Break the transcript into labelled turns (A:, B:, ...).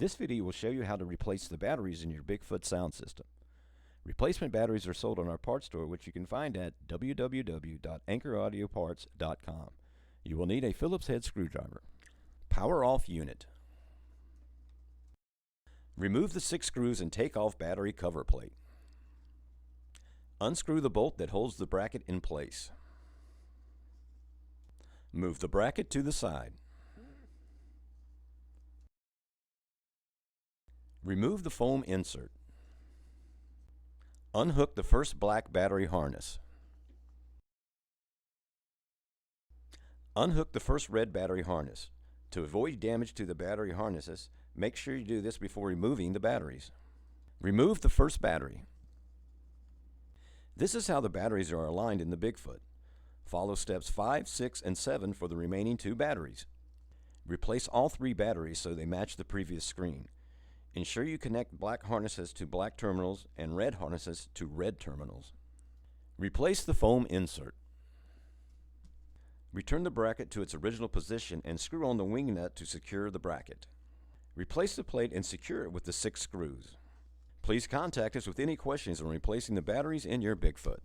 A: This video will show you how to replace the batteries in your Bigfoot sound system. Replacement batteries are sold on our parts store, which you can find at www.anchoraudioparts.com. You will need a Phillips head screwdriver. Power off unit. Remove the 6 screws and take off battery cover plate. Unscrew the bolt that holds the bracket in place. Move the bracket to the side. Remove the foam insert. Unhook the first black battery harness. Unhook the first red battery harness. To avoid damage to the battery harnesses, make sure you do this before removing the batteries. Remove the first battery. This is how the batteries are aligned in the Bigfoot. Follow steps 5, 6, and 7 for the remaining 2 batteries. Replace all 3 batteries so they match the previous screen. Ensure you connect black harnesses to black terminals and red harnesses to red terminals. Replace the foam insert. Return the bracket to its original position and screw on the wing nut to secure the bracket. Replace the plate and secure it with the 6 screws. Please contact us with any questions on replacing the batteries in your Bigfoot.